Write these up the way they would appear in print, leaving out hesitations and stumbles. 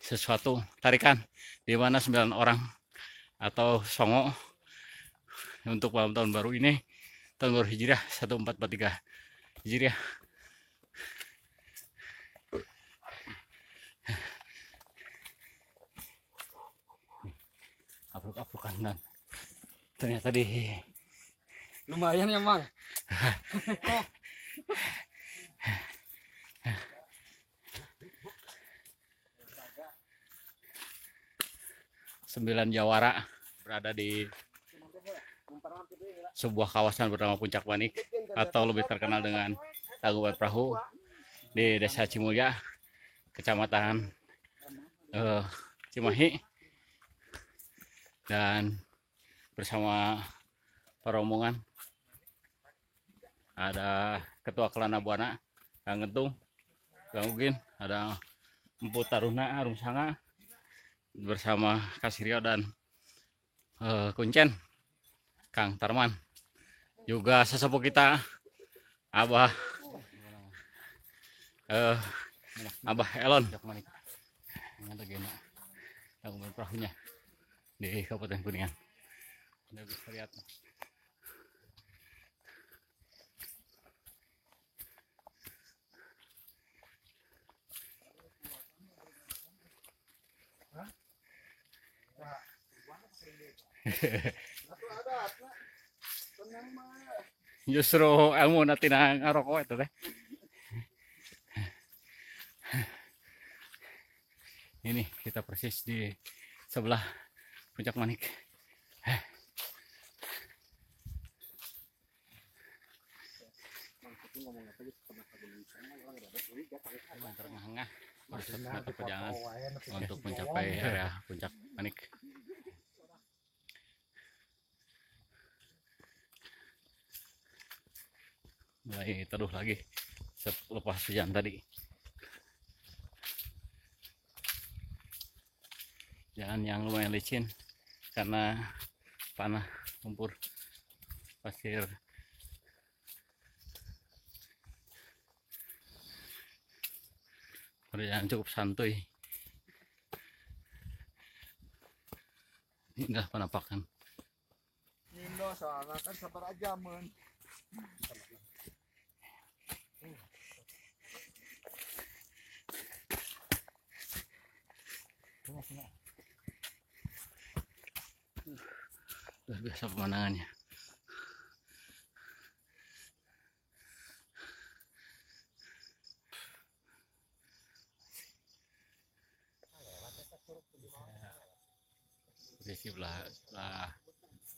sesuatu tarikan di mana 9 orang atau songo untuk malam tahun baru ini, tahun baru Hijriah 1443 Hijriah. Apluk-aplukan dan ternyata di Lumayan ya Mang. 9 jawara berada di sebuah kawasan bernama Puncak Manik atau lebih terkenal dengan Tangkuban Perahu di Desa Cimulya, Kecamatan Cimahi, dan bersama rombongan ada Ketua Kelana Buana, Kang Gentung, Kang Ugin, ada Empu Taruna Arum Sanga bersama Kasirio dan Kuncen, Kang Tarman, juga sesepuh kita Abah Abah Elon, Tangkuban Perahunya di Kabupaten Kuningan. Anda bisa lihat. Justru ilmu nanti ngarokok itu teh. Ini kita persis di sebelah Puncak Manik. Tengah-tengah mata perjalanan untuk mencapai area Puncak Manik. Mulai teduh lagi selepas hujan tadi. Jalan yang lumayan licin karena tanah lumpur pasir. Perjalanan cukup santuy, indah penampakan. Indo soalnya kan sabar aja men. Luar biasa pemandangannya. Di sebelah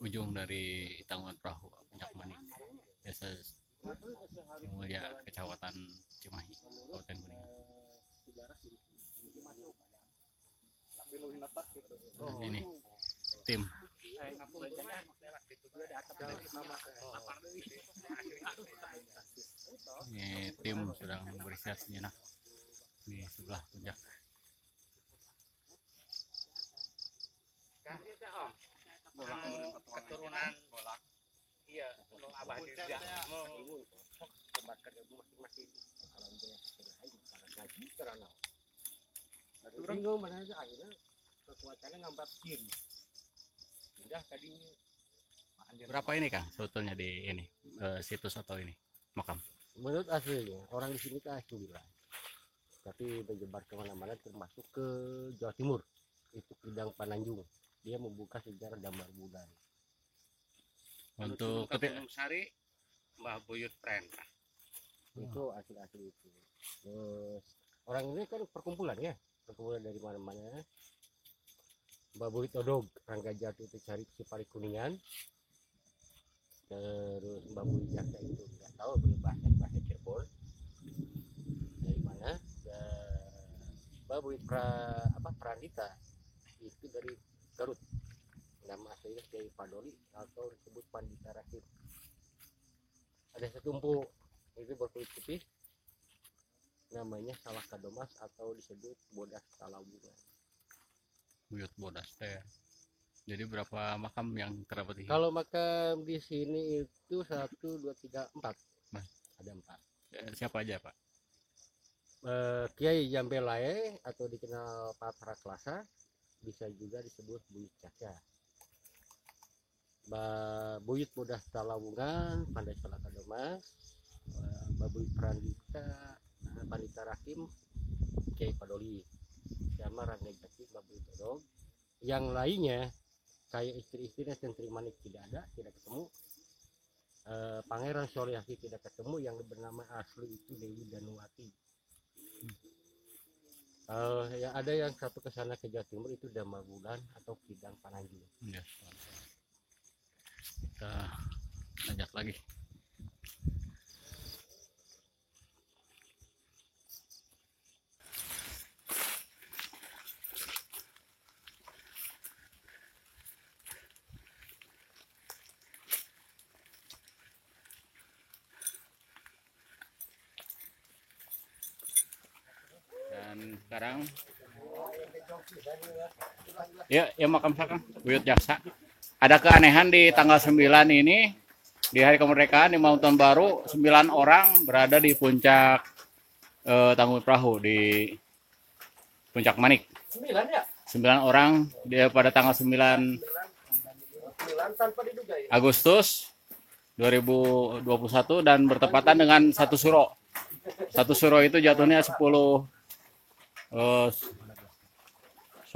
ujung dari Tangkuban Perahu Puncak Manik, Desa Cimulya, Kecamatan Cimahi, Kabupaten Kuningan. Ini tim sedang beristirahat sejenak di sebelah puncak. Keturunan bolak. Iya, Abah juga. Bingung mana aja akhirnya kekuatannya ngambat jin. Udah tadinya. Berapa ini Kang sebetulnya di ini situs atau ini makam? Menurut aslinya orang di sini kan asli lah. Tapi menyebar kemana-mana termasuk ke Jawa Timur. Itu Kidang Pananjung. Dia membuka sejarah Damar Budan. Untuk Gunung Sari, Mbah Buyut Pren. Itu asli-asli itu. Terus orang ini kan perkumpulan ya, perkumpulan dari mana-mana. Mbah Buyut Odog, Rangga Jati itu cari Cipari Kuningan. Terus Mbah Buyut Jaksa itu nggak tahu bahasa Cirebon. Dari mana? Mbah Buyut Prandita itu dari Garut. Nama aslinya Kiai Padoli atau disebut Pandita Rasid. Ada setumpuk itu berkulit putih, namanya Salah Kadomas atau disebut Bodas Salawungan. Buyut Bodas teh. Jadi berapa makam yang terdapat di sini? Kalau makam di sini itu 1, 2, 3, 4. Mas. Ada 4. Siapa aja Pak? Kiai Jambelae atau dikenal Patra Klasa, bisa juga disebut Buyut Caca. Buyut Mudah Talawungan, Pandai Salaka Demas, Babuyut Prandita, Pandita Rakim, Kiai Padoli, sama Rangga Jati, Babuyut Dodong. Yang lainnya kayak istri-istrinya Sentri Manik tidak ada, tidak ketemu. Pangeran Soryaki tidak ketemu, yang bernama asli itu Dewi Danuwati. Ya ada yang satu ke sana ke Jawa Timur itu Damagulan atau Kidang Pananjung. Yes. Kita lanjut lagi. Dan sekarang ya makam Kang Buyut Jaksa. Ada keanehan di tanggal 9 ini, di hari kemerdekaan di Malam Tahun Baru, 9 orang berada di puncak Tangkuban Perahu di Puncak Manik. 9 ya? 9 orang dia pada tanggal 9 tanpa diduga ya. Agustus 2021 dan bertepatan dengan 1 Suro. 1 Suro itu jatuhnya 10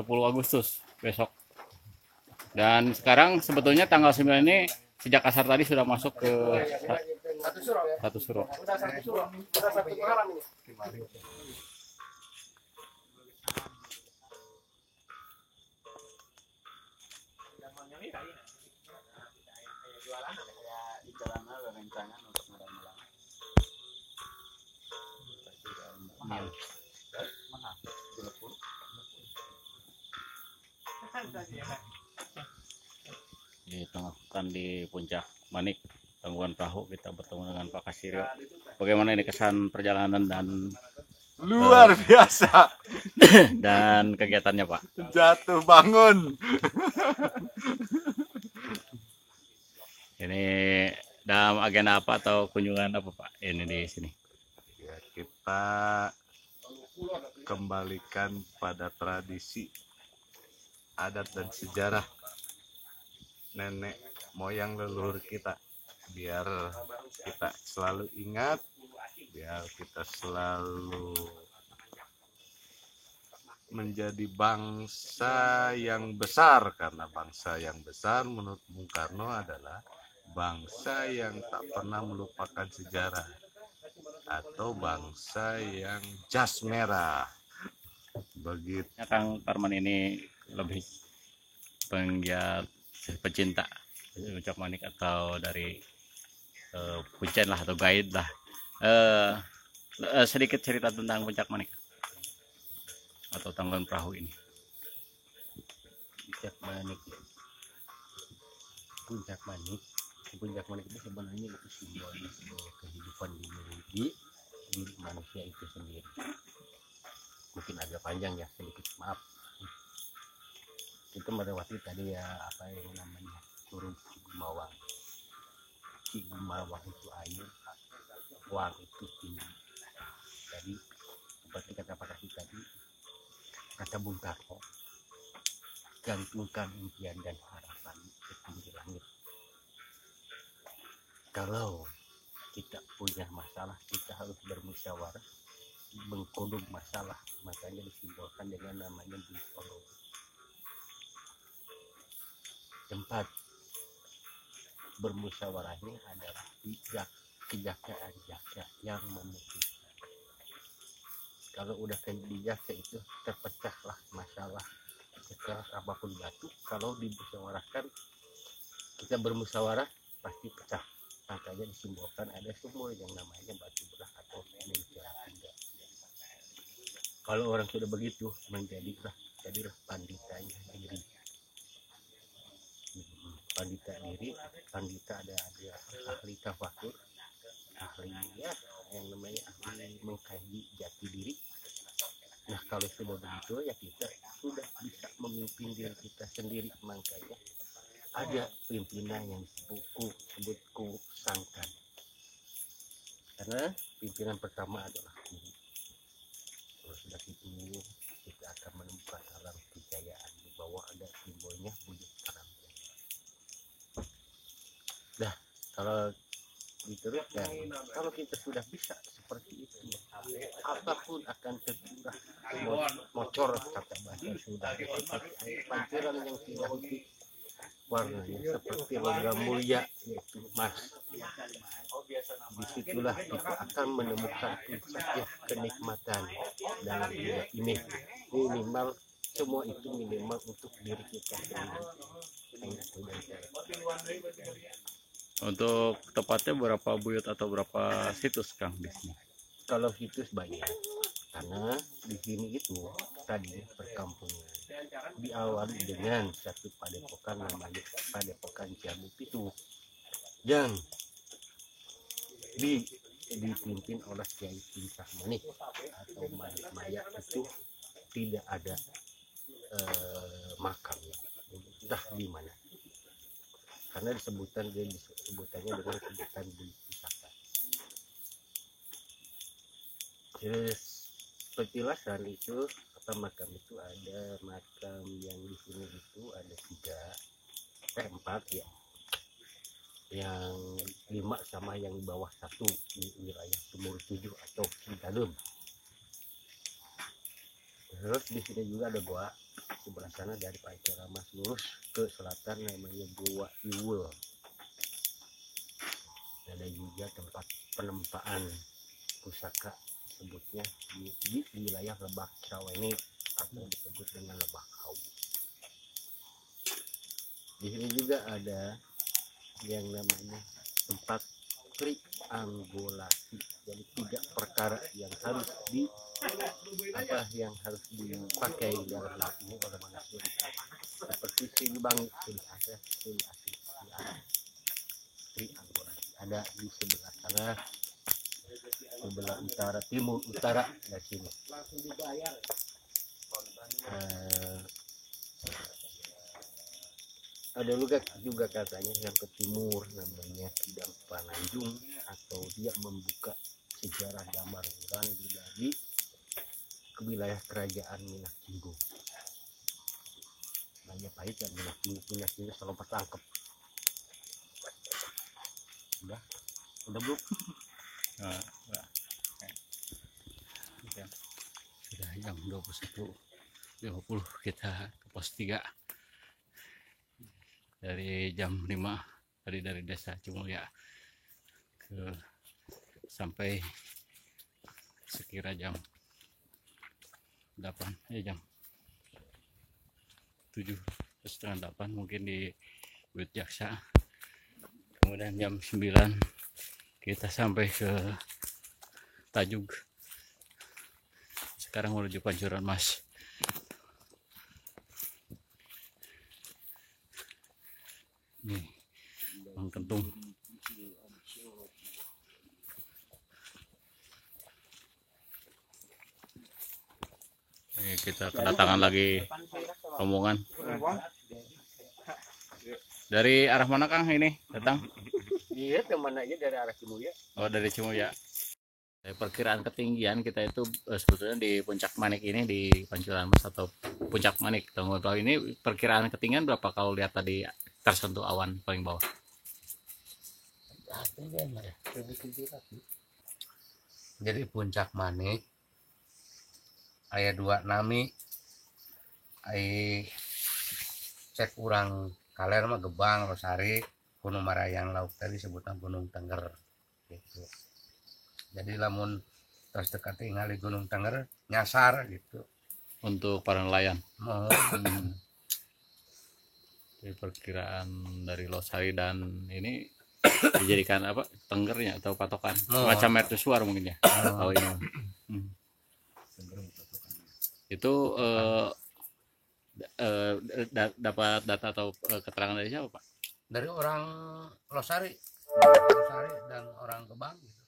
Agustus besok. Dan sekarang sebetulnya tanggal 9 ini sejak asar tadi sudah masuk ke 1 Suro ya. 1 Suro. Udah 1 Suro. Udah 1 Muharram ini. Di tengah hutan di Puncak Manik Tangkuban Perahu kita bertemu dengan Pak Kasirio. Bagaimana ini kesan perjalanan dan Luar biasa. dan kegiatannya Pak? Jatuh bangun. Ini dalam agenda apa atau kunjungan apa Pak ini di sini? Ya, kita kembalikan pada tradisi adat dan sejarah nenek moyang leluhur kita, biar kita selalu ingat, biar kita selalu menjadi bangsa yang besar, karena bangsa yang besar menurut Bung Karno adalah bangsa yang tak pernah melupakan sejarah atau bangsa yang jas merah. Begitu. Ya, Kang Parman ini lebih penggiat pecinta Puncak Manik atau dari Puncak lah atau guide lah. Sedikit cerita tentang Puncak Manik atau Tangkuban Perahu ini. Puncak Manik. Puncak Manik itu sebenarnya itu simbolis kehidupan di manusia itu sendiri. Mungkin agak panjang ya, sedikit maaf. Itu melewati tadi ya apa yang namanya turun Cigumawang. Cigumawang itu air, Wang itu tinggi. Jadi seperti kata Pak Kasih tadi, kata Bung Karno, gantungkan impian dan harapan ke tinggi langit. Kalau kita punya masalah, kita harus bermusyawarah, mengkodok masalah, makanya disimbolkan dengan namanya Bung. Tempat bermusyawarahnya adalah kejaksaan jaksa yang memutuskan. Kalau udah kayak di jaksa itu terpecahlah masalah sekeras apapun batu. Kalau dimusyawarahkan, kita bermusyawarah pasti pecah. Makanya disimbolkan ada sumur yang namanya batu belah atau mencela tiga. Kalau orang sudah begitu jadilah panditanya diri. Pandita ada ahli tafakur, ahli ya yang namanya ahli mengkaji jati diri. Nah kalau sudah begitu ya kita sudah bisa memimpin diri kita sendiri. Makanya ada pimpinan yang disebut sangkan, karena pimpinan pertama adalah guru. kalau diteruskan, kalau kita sudah bisa seperti itu, apapun akan tercurah bocor, kata bahasa sudah seperti air pancuran yang tidak putih warnanya seperti logam mulia, yaitu emas. Disitulah kita akan menemukan puncaknya kenikmatan dalam hidup ini. Minimal semua itu minimal untuk diri kita sendiri. Untuk tepatnya berapa buyut atau berapa situs Kang di sini? Kalau situs banyak, karena di sini itu tadi perkampungan diawali dengan satu padepokan namanya Padepokan Jambu Pitu yang dipimpin oleh Kiai Puncak Manik atau Manik Maya. Itu tidak ada makamnya, entah di mana, karena disebutannya dengan sebutan Bui Pusaka. Terus petilasan itu atau makam itu ada makam yang di sini itu ada 4 ya, yang 5 sama yang bawah 1 di wilayah Sumur 7 atau Cigadum. Terus di sini juga ada goa sebelah sana dari Pak Mas lurus ke selatan namanya Goa Iwul. Ada juga tempat penempaan pusaka, sebutnya di wilayah Lebak Caweni atau disebut dengan Lebak Kau. Di sini juga ada yang namanya tempat triangulasi, jadi 3 perkara yang harus dipakai dalam hidup ini oleh manusia, seperti seimbang, triangulasi. Ada di sebelah sana, sebelah utara, timur, utara, dari sini. Ada juga katanya yang ke timur namanya Kidang Pananjung, atau dia membuka sejarah Damar Wulan dari ke wilayah kerajaan Minahkinggo. Majapahit dan Minahkinggo selalu tertangkap. Udah belum? Sudah jam 21.50 kita ke pos 3 dari jam 5 tadi, dari desa Cimulya sampai sekira jam 8 jam 7:30 mungkin di Buyut Jaksa. Kemudian jam 9 kita sampai ke Tajug. Sekarang menuju Pancuran Mas. Nih, Mang Kentung. Nih, kita kedatangan lagi rombongan. Dari arah mana Kang ini datang? Iya, teman aja dari arah Cimulya. Oh, dari Cimulya. Perkiraan ketinggian kita itu sebetulnya di Puncak Manik ini, di Pancuran Mas atau Puncak Manik. Tahu ini perkiraan ketinggian berapa kalau lihat tadi tersentuh awan paling bawah? Jadi Puncak Manik aya 2 nami, cek urang kaler mah Gebang, Losari, Gunung Marayang Lauk tadi sebutan Gunung Tengger gitu. Jadi lamun terus dekat tinggal di Gunung Tengger nyasar gitu Untuk para nelayan. Jadi perkiraan dari Losari dan ini dijadikan apa, tenggernya atau patokan, semacam mercusuar mungkin ya. Oh, ini. Itu dapat data atau keterangan dari siapa Pak? dari orang Losari dan orang Gebang gitu.